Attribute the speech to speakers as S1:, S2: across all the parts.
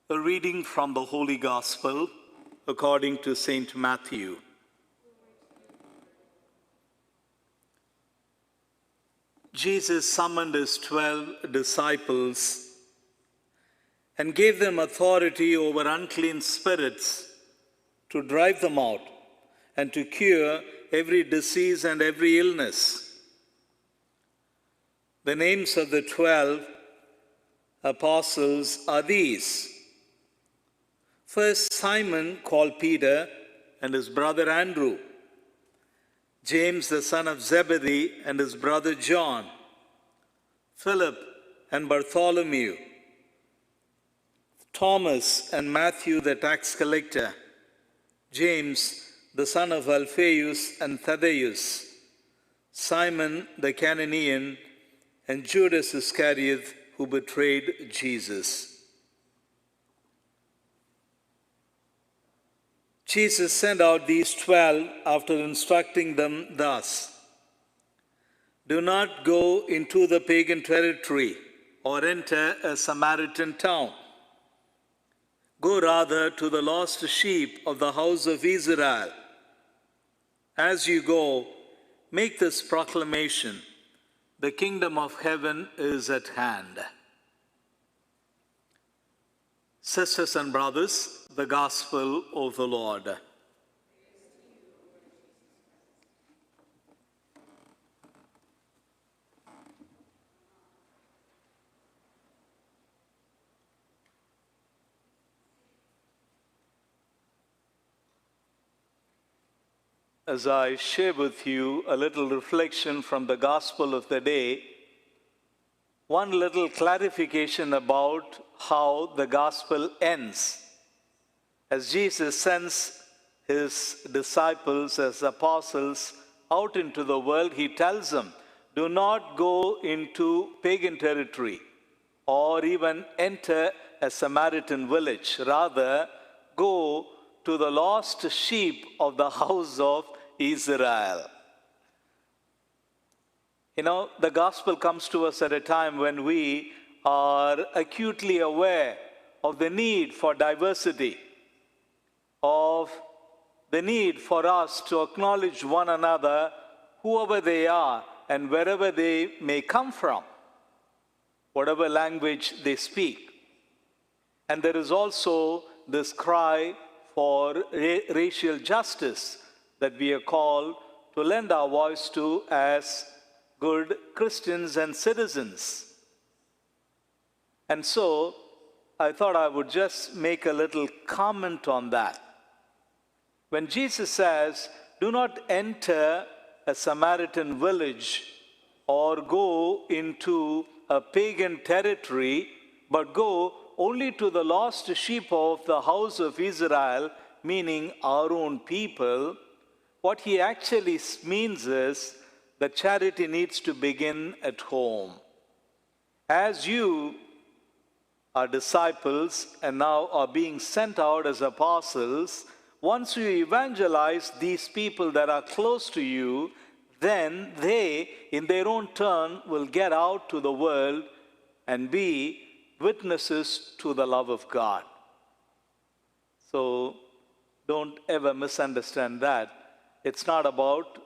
S1: A reading from the Holy Gospel according to Saint Matthew. Jesus summoned his 12 disciples and gave them authority over unclean spirits to drive them out and to cure every disease and every illness. The names of the 12 apostles are these. First, Simon, called Peter, and his brother Andrew. James, the son of Zebedee, and his brother John. Philip and Bartholomew. Thomas and Matthew, the tax collector. James, the son of Alphaeus and Thaddeus. Simon the Canaanian, and Judas Iscariot, who betrayed Jesus. Jesus sent out these 12 after instructing them thus: "Do not go into the pagan territory or enter a Samaritan town. Go rather to the lost sheep of the house of Israel. As you go, make this proclamation: the kingdom of heaven is at hand." Sisters and brothers, the Gospel of the Lord. As I share with you a little reflection from the Gospel of the day, one little clarification about how the Gospel ends. As Jesus sends his disciples as apostles out into the world, he tells them, do not go into pagan territory or even enter a Samaritan village. Rather, go to the lost sheep of the house of Israel. You know, the gospel comes to us at a time when we are acutely aware of the need for diversity, of the need for us to acknowledge one another, whoever they are and wherever they may come from, whatever language they speak. And there is also this cry for racial justice that we are called to lend our voice to as good Christians and citizens. And so I thought I would just make a little comment on that. When Jesus says, do not enter a Samaritan village or go into a pagan territory, but go only to the lost sheep of the house of Israel, meaning our own people, what he actually means is that charity needs to begin at home. As you are disciples and now are being sent out as apostles, once you evangelize these people that are close to you, then they, in their own turn, will get out to the world and be witnesses to the love of God. So don't ever misunderstand that. It's not about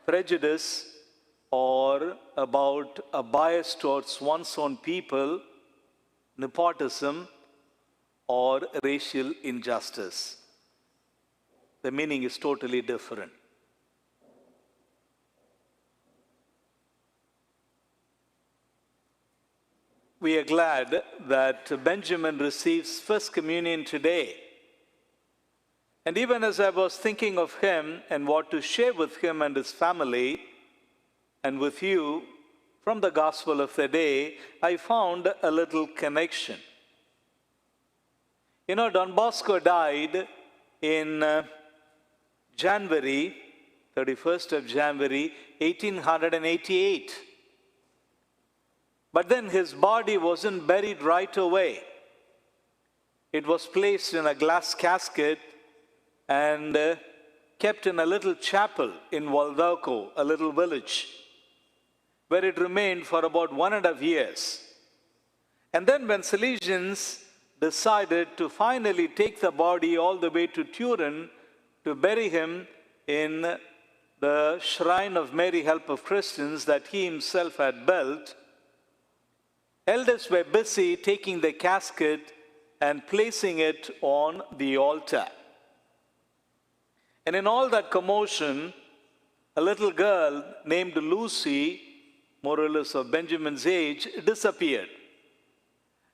S1: prejudice or about a bias towards one's own people, nepotism, or racial injustice. The meaning is totally different. We are glad that Benjamin receives First Communion today. And even as I was thinking of him and what to share with him and his family and with you from the Gospel of the day, I found a little connection. You know, Don Bosco died in January, 31st of January, 1888. But then his body wasn't buried right away. It was placed in a glass casket and kept in a little chapel in Valdoco, a little village, where it remained for about 1.5 years. And then when Salesians decided to finally take the body all the way to Turin to bury him in the shrine of Mary Help of Christians that he himself had built, elders were busy taking the casket and placing it on the altar. And in all that commotion, a little girl named Lucy, more or less of Benjamin's age, disappeared.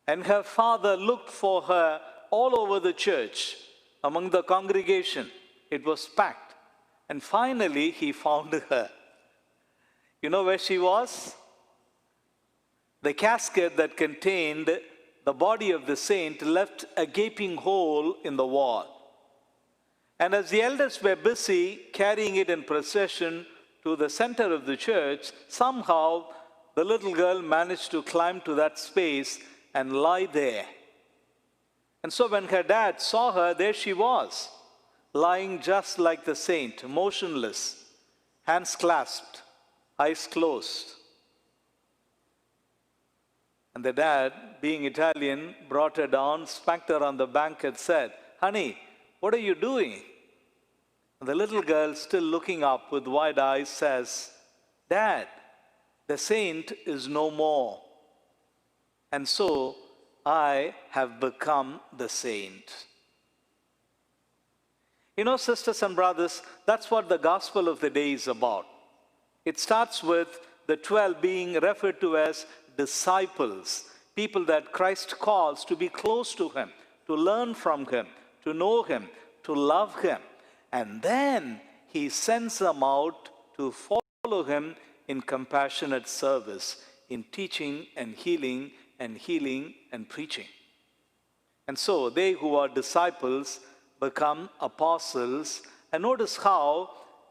S1: And her father looked for her all over the church, among the congregation. It was packed. And finally, he found her. You know where she was? The casket that contained the body of the saint left a gaping hole in the wall. And as the elders were busy carrying it in procession to the center of the church, somehow the little girl managed to climb to that space and lie there. And so when her dad saw her, there she was, lying just like the saint, motionless, hands clasped, eyes closed. And the dad, being Italian, brought her down, spanked her on the back and said, "Honey, what are you doing?" And the little girl, still looking up with wide eyes, says, "Dad, the saint is no more. And so I have become the saint." You know, sisters and brothers, that's what the gospel of the day is about. It starts with the 12 being referred to as disciples, people that Christ calls to be close to him, to learn from him, to know him, to love him. And then he sends them out to follow him in compassionate service, in teaching and healing and preaching. And so they who are disciples become apostles. And notice how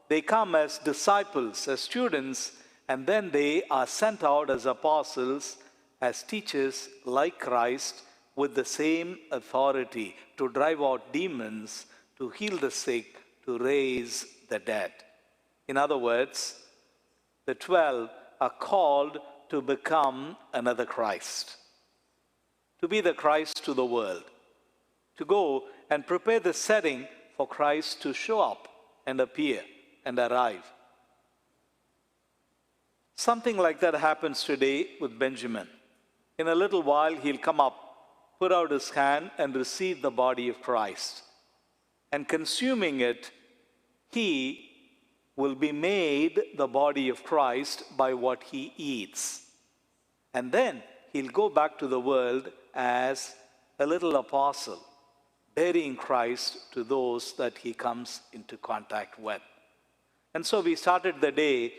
S1: they come as disciples, as students, and then they are sent out as apostles, as teachers like Christ, with the same authority to drive out demons, to heal the sick, to raise the dead. In other words, the 12 are called to become another Christ, to be the Christ to the world, to go and prepare the setting for Christ to show up and appear and arrive. Something like that happens today with Benjamin. In a little while, he'll come up, put out his hand, and receive the body of Christ. And consuming it, he will be made the body of Christ by what he eats. And then he'll go back to the world as a little apostle, bearing Christ to those that he comes into contact with. And so we started the day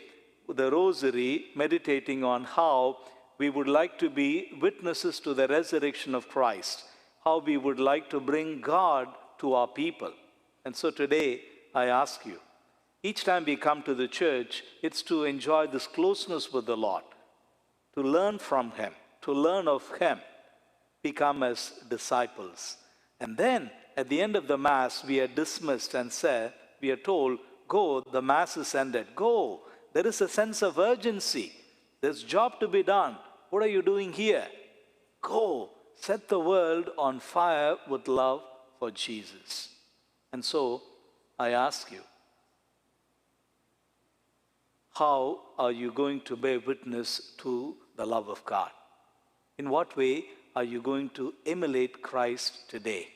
S1: with the rosary, meditating on how we would like to be witnesses to the resurrection of Christ, how we would like to bring God to our people. And so today, I ask you, each time we come to the church, it's to enjoy this closeness with the Lord, to learn from him, to learn of him, become as disciples. And then, at the end of the Mass, we are dismissed and we are told, go, the Mass is ended. Go. There is a sense of urgency. There's job to be done. What are you doing here? Go. Set the world on fire with love for Jesus. And so, I ask you, how are you going to bear witness to the love of God? In what way are you going to emulate Christ today?